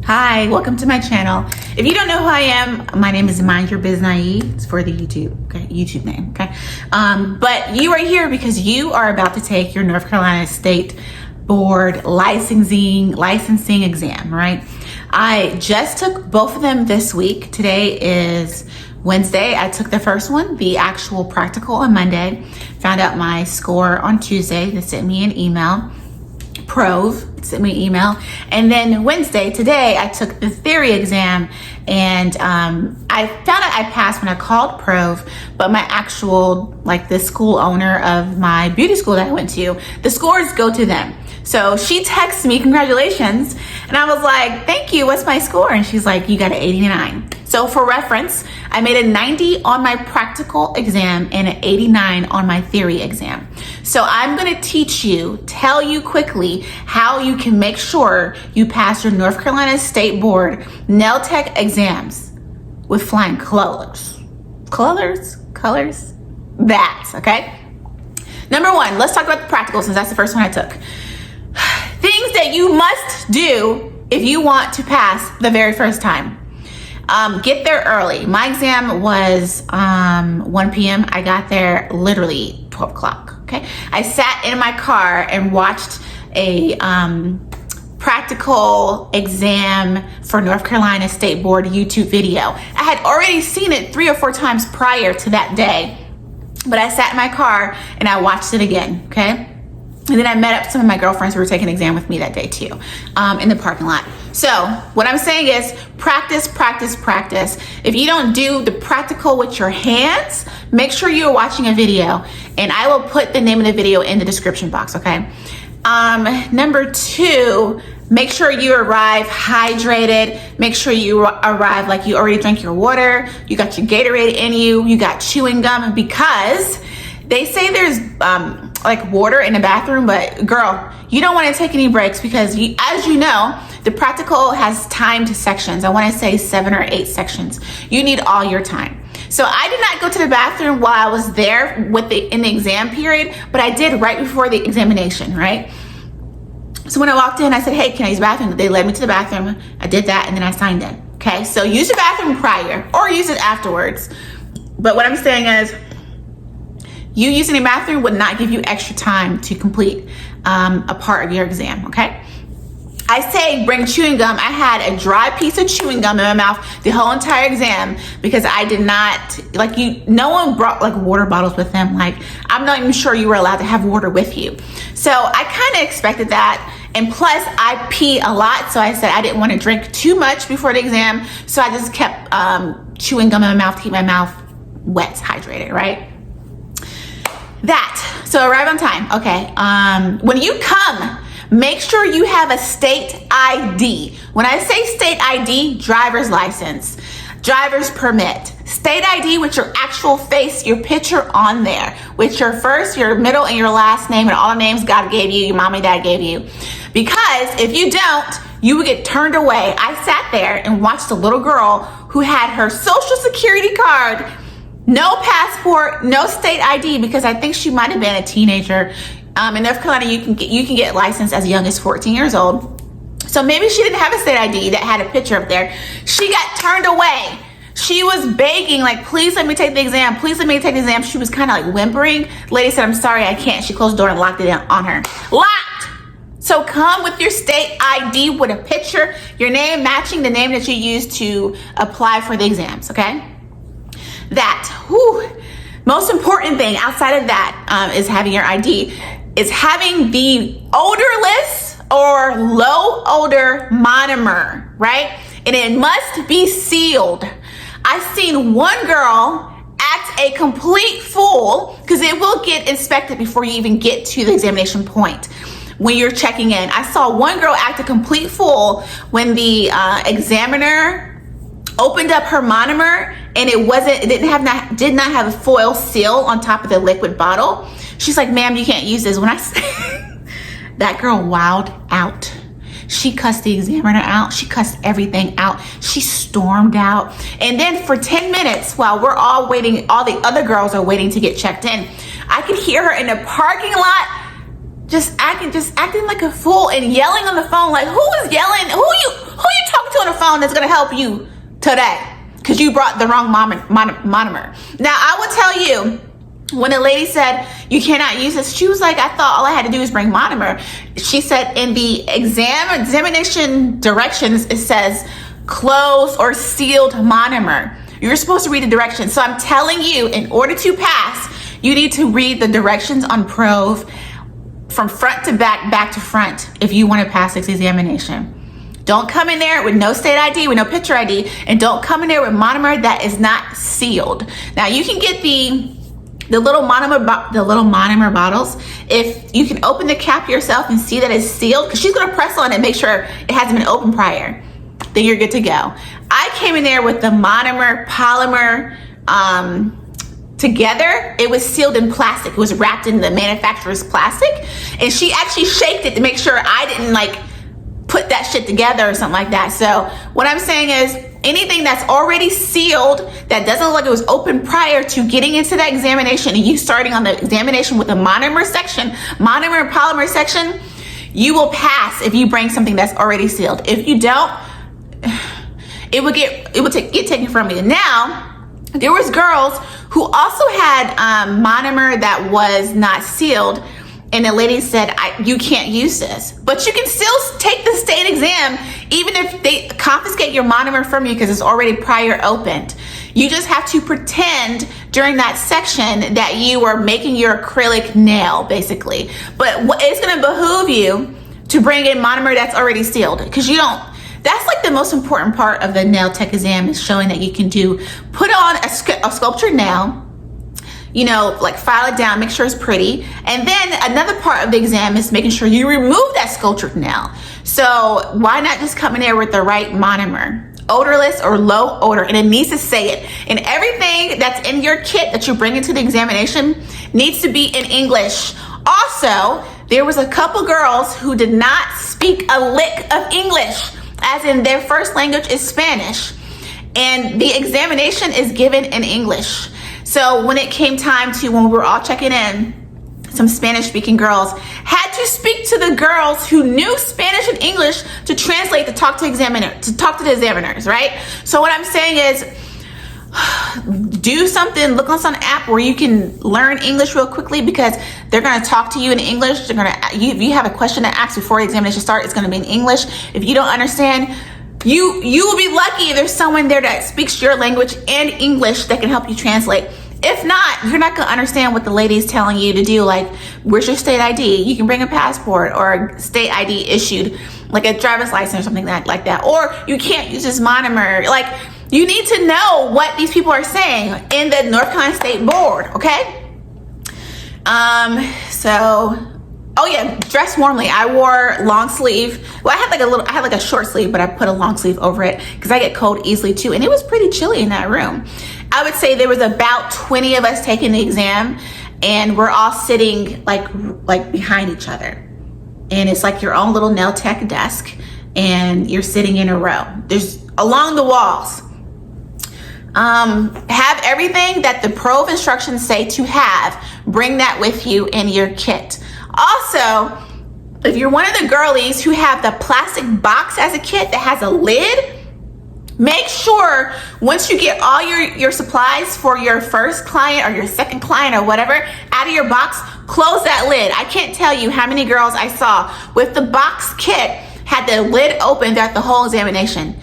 Hi, welcome to my channel. If you don't know who I am, my name is Mind Your Biz Naive. It's for the YouTube name, okay? But you are here because you are about to take your North Carolina State Board licensing exam, right? I just took both of them this week. Today is Wednesday. I took the first one, the actual practical, on Monday. Found out my score on Tuesday. They sent me an email. Prove sent me an email, and then Wednesday, today, I took the theory exam, and I found out I passed when I called Prove, but my actual, the school owner of my beauty school that I went to, the scores go to them. So she texts me, congratulations, and I was like, thank you, what's my score? And she's like, you got an 89. So for reference, I made a 90 on my practical exam and an 89 on my theory exam. So I'm gonna tell you quickly how you can make sure you pass your North Carolina State Board nail tech exams with flying colors. Colors? That, okay? Number one, let's talk about the practical since that's the first one I took. Things that you must do if you want to pass the very first time. Get there early. My exam was 1 p.m. I got there literally 12 o'clock, okay? I sat in my car and watched a practical exam for North Carolina State Board YouTube video. I had already seen it 3 or 4 times prior to that day, but I sat in my car and I watched it again, okay? And then I met up some of my girlfriends who were taking an exam with me that day too, in the parking lot. So what I'm saying is practice. If you don't do the practical with your hands, make sure you're watching a video, and I will put the name of the video in the description box, okay? Number 2, make sure you arrive hydrated. Make sure you arrive like you already drank your water, you got your Gatorade in you got chewing gum, because they say there's water in the bathroom, but girl, you don't want to take any breaks because as you know, the practical has timed sections. I want to say 7 or 8 sections. You need all your time. So I did not go to the bathroom while I was there in the exam period, but I did right before the examination, right? So when I walked in, I said, hey, can I use the bathroom? They led me to the bathroom. I did that, and then I signed in, okay? So use the bathroom prior or use it afterwards. But what I'm saying is, you using the bathroom would not give you extra time to complete a part of your exam, okay? I say bring chewing gum. I had a dry piece of chewing gum in my mouth the whole entire exam because I did not, no one brought water bottles with them. I'm not even sure you were allowed to have water with you. So I kind of expected that. And plus I pee a lot. So I said I didn't want to drink too much before the exam. So I just kept chewing gum in my mouth to keep my mouth wet, hydrated, right? So arrive on time, okay? When you come, make sure you have a state ID. When I say state ID, driver's license, driver's permit, state ID with your actual face, your picture on there, with your first, your middle, and your last name, and all the names God gave you, your mom and dad gave you. Because if you don't, you would get turned away. I sat there and watched a little girl who had her social security card, no passport, no state ID, because I think she might have been a teenager. In North Carolina, you can get licensed as young as 14 years old. So maybe she didn't have a state ID that had a picture up there. She got turned away. She was begging, please let me take the exam. Please let me take the exam. She was kind of whimpering. The lady said, I'm sorry, I can't. She closed the door and locked it on her. Locked! So come with your state ID with a picture, your name matching the name that you used to apply for the exams, okay? Most important thing outside of that is having your ID, is having the odorless or low odor monomer, right? And it must be sealed. I've seen one girl act a complete fool because it will get inspected before you even get to the examination point when you're checking in. I saw one girl act a complete fool when the examiner opened up her monomer and it did not have a foil seal on top of the liquid bottle. She's like, ma'am, you can't use this. When I say that girl wowed out. She cussed the examiner out. She cussed everything out. She stormed out. And then for 10 minutes, while we're all waiting, all the other girls are waiting to get checked in, I could hear her in the parking lot just acting like a fool and yelling on the phone, who is yelling? Who you talking to phone that's going to help you today because you brought the wrong monomer. Now, I will tell you, when a lady said, you cannot use this, she was like, I thought all I had to do is bring monomer. She said in the examination directions, it says closed or sealed monomer. You're supposed to read the directions. So I'm telling you, in order to pass, you need to read the directions on Prove from front to back, back to front, if you want to pass this examination. Don't come in there with no state ID, with no picture ID, and don't come in there with monomer that is not sealed. Now, you can get the little monomer bottles. If you can open the cap yourself and see that it's sealed, because she's going to press on it and make sure it hasn't been opened prior, then you're good to go. I came in there with the monomer polymer together. It was sealed in plastic. It was wrapped in the manufacturer's plastic, and she actually shaked it to make sure I didn't like put that shit together or something like that. So what I'm saying is, anything that's already sealed, that doesn't look like it was open prior to getting into that examination, and you starting on the examination with the monomer and polymer section, you will pass if you bring something that's already sealed. If you don't, it would get taken from you. Now, there was girls who also had monomer that was not sealed, and the lady said, you can't use this. But you can still take the state exam, even if they confiscate your monomer from you because it's already prior opened. You just have to pretend during that section that you are making your acrylic nail, basically. But it's going to behoove you to bring in monomer that's already sealed, because you don't. That's like the most important part of the nail tech exam, is showing that you can put on a sculptured nail, you know, like file it down, make sure it's pretty. And then another part of the exam is making sure you remove that sculptured nail. So why not just come in there with the right monomer? Odorless or low odor, and it needs to say it. And everything that's in your kit that you bring into the examination needs to be in English. Also, there was a couple girls who did not speak a lick of English, as in their first language is Spanish, and the examination is given in English. So when it came time to, when we were all checking in, some Spanish speaking girls had to speak to the girls who knew Spanish and English to translate, to talk to the examiners, right? So what I'm saying is, do something, look on some app where you can learn English real quickly, because they're going to talk to you in English. They're going to, if you have a question to ask before the examination starts, it's going to be in English. If you don't understand, you will be lucky if there's someone there that speaks your language and English that can help you translate. If not, you're not going to understand what the lady's telling you to do. Like, where's your state ID? You can bring a passport or a state ID issued, like a driver's license or something like that. Or you can't use this monomer. Like, you need to know what these people are saying in the North Carolina State Board, okay? Oh yeah, dress warmly. I wore long sleeve. Well, I had like a short sleeve, but I put a long sleeve over it because I get cold easily too. And it was pretty chilly in that room. I would say there was about 20 of us taking the exam, and we're all sitting like behind each other. And it's like your own little nail tech desk, and you're sitting in a row. There's along the walls. Have everything that the Prove instructions say to have. Bring that with you in your kit. Also, if you're one of the girlies who have the plastic box as a kit that has a lid, make sure once you get all your supplies for your first client or your second client or whatever out of your box, close that lid. I can't tell you how many girls I saw with the box kit had the lid open throughout the whole examination.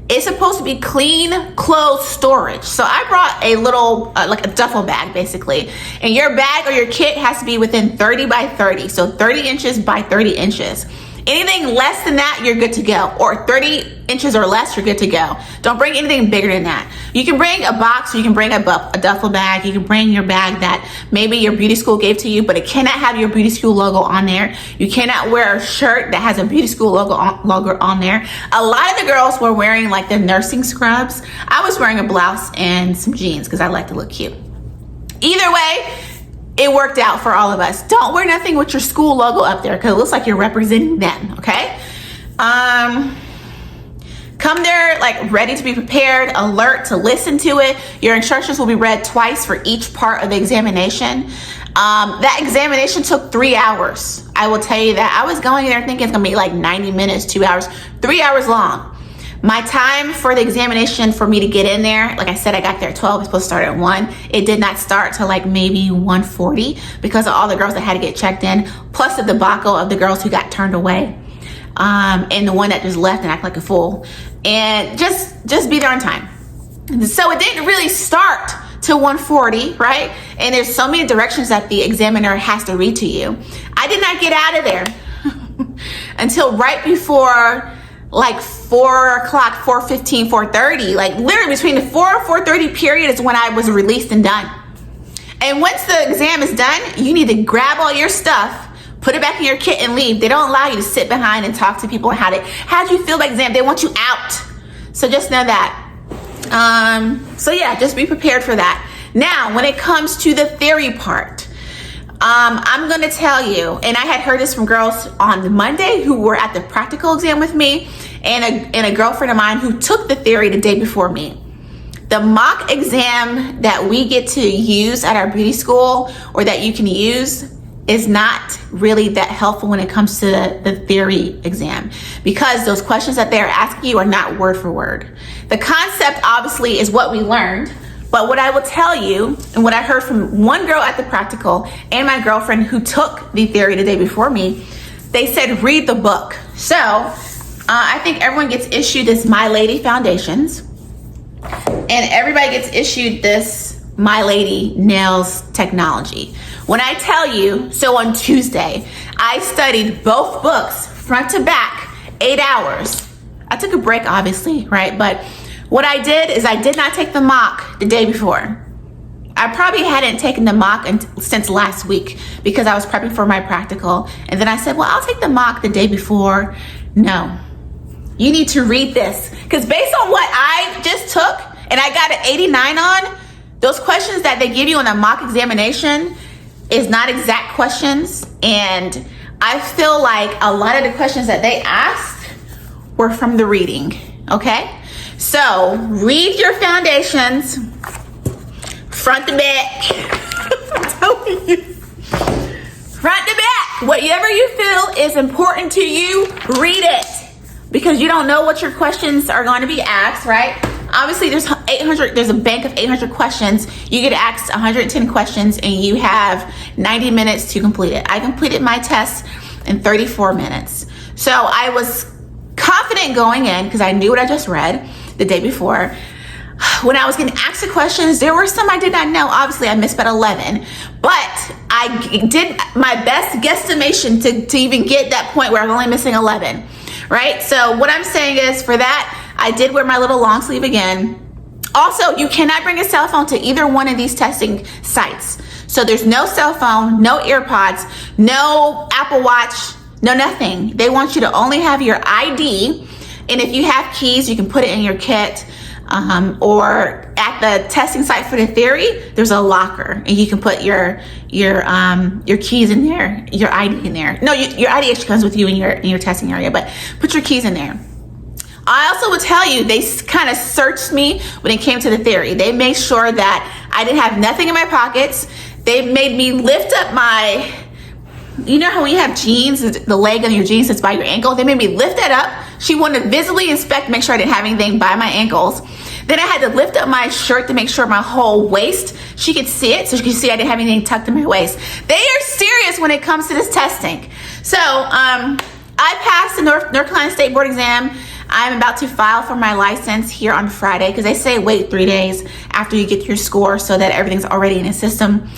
It's supposed to be clean, closed storage. So I brought a little, like a duffel bag basically. And your bag or your kit has to be within 30 by 30. So 30 inches by 30 inches. Anything less than that, you're good to go. Or 30 inches or less, you're good to go. Don't bring anything bigger than that. You can bring a box, or you can bring a duffel bag. You can bring your bag that maybe your beauty school gave to you, but it cannot have your beauty school logo on there. You cannot wear a shirt that has a beauty school logo on there. A lot of the girls were wearing like the nursing scrubs. I was wearing a blouse and some jeans because I like to look cute. Either way, it worked out for all of us. Don't wear nothing with your school logo up there because it looks like you're representing them, okay? Come there like ready to be prepared, alert to listen to it. Your instructions will be read twice for each part of the examination. That examination took 3 hours. I will tell you that. I was going in there thinking it's gonna be like 90 minutes, 2 hours, 3 hours long. My time for the examination for me to get in there, like I said, I got there at 12. It's supposed to start at 1. It did not start till like maybe 1:40 because of all the girls that had to get checked in, plus the debacle of the girls who got turned away, and the one that just left and acted like a fool. And just be there on time. So it didn't really start till 1:40, right? And there's so many directions that the examiner has to read to you. I did not get out of there until right before like 4 o'clock, 4:15, 4:30. Like literally between the 4 and 4:30 period is when I was released and done. And once the exam is done, you need to grab all your stuff, put it back in your kit and leave. They don't allow you to sit behind and talk to people. How'd you feel about the exam? They want you out. So just know that. So yeah, just be prepared for that. Now, when it comes to the theory part, I'm going to tell you, and I had heard this from girls on Monday who were at the practical exam with me, and a girlfriend of mine who took the theory the day before me. The mock exam that we get to use at our beauty school, or that you can use, is not really that helpful when it comes to the theory exam, because those questions that they're asking you are not word for word. The concept obviously is what we learned, but what I will tell you, and what I heard from one girl at the practical and my girlfriend who took the theory the day before me, they said read the book. So I think everyone gets issued this My Lady Foundations, and everybody gets issued this My Lady Nails Technology. When I tell you, so on Tuesday, I studied both books front to back, 8 hours. I took a break, obviously, right? But what I did is I did not take the mock the day before. I probably hadn't taken the mock since last week because I was prepping for my practical. And then I said, well, I'll take the mock the day before. No, you need to read this, because based on what I just took and I got an 89 on, those questions that they give you on the mock examination is not exact questions. And I feel like a lot of the questions that they asked were from the reading, okay? So read your foundations front to back. I'm telling you, front to back. Whatever you feel is important to you, read it, because you don't know what your questions are going to be asked, right? Obviously, there's a bank of 800 questions. You get asked 110 questions and you have 90 minutes to complete it. I completed my test in 34 minutes. So I was confident going in because I knew what I just read the day before. When I was getting asked the questions, there were some I did not know. Obviously, I missed about 11, but I did my best guesstimation to even get that point where I'm only missing 11, right? So what I'm saying is, for that, I did wear my little long sleeve again. Also, you cannot bring a cell phone to either one of these testing sites. So there's no cell phone, no AirPods, no Apple Watch, no nothing. They want you to only have your ID. And if you have keys, you can put it in your kit. Or at the testing site for the theory, there's a locker and you can put your keys in there, your ID in there. No, your ID actually comes with you in your testing area, but put your keys in there. I also would tell you, they kind of searched me when it came to the theory. They made sure that I didn't have nothing in my pockets. They made me lift up my, you know how when you have jeans, the leg on your jeans that's by your ankle? They made me lift that up. She wanted to visibly inspect, make sure I didn't have anything by my ankles. Then I had to lift up my shirt to make sure my whole waist, she could see it, so she could see I didn't have anything tucked in my waist. They are serious when it comes to this testing. So I passed the North Carolina State Board exam. I'm about to file for my license here on Friday, because they say wait 3 days after you get your score so that everything's already in the system,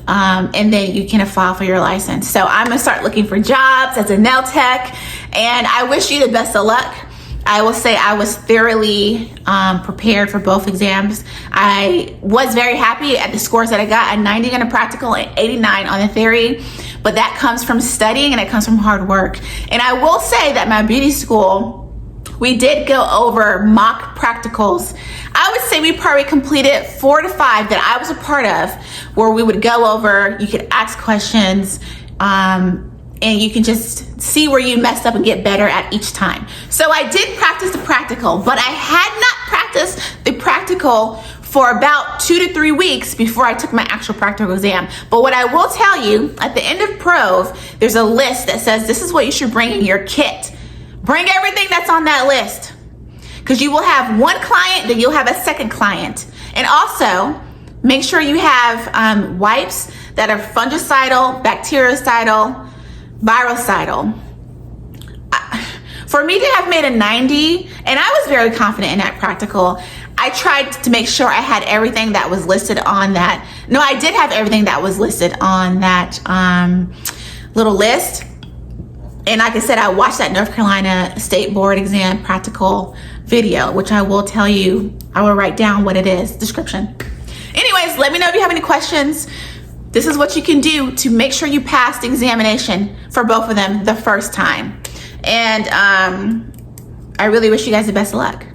and then you can file for your license. So I'm gonna start looking for jobs as a nail tech, and I wish you the best of luck. I will say I was thoroughly prepared for both exams. I was very happy at the scores that I got, a 90 on a practical and 89 on the theory, but that comes from studying and it comes from hard work. And I will say that my beauty school, we did go over mock practicals. I would say we probably completed 4 to 5 that I was a part of, where we would go over, you could ask questions, and you can just see where you messed up and get better at each time. So I did practice the practical, but I had not practiced the practical for about 2 to 3 weeks before I took my actual practical exam. But what I will tell you, at the end of Prov, there's a list that says this is what you should bring in your kit. Bring everything that's on that list, because you will have one client, then you'll have a second client. And also, make sure you have wipes that are fungicidal, bactericidal, virucidal. For me to have made a 90, and I was very confident in that practical, I tried to make sure I had everything that was listed on that. No, I did have everything that was listed on that little list. And like I said, I watched that North Carolina State Board exam practical video, which I will tell you, I will write down what it is, description. Anyways, let me know if you have any questions. This is what you can do to make sure you pass the examination for both of them the first time. And I really wish you guys the best of luck.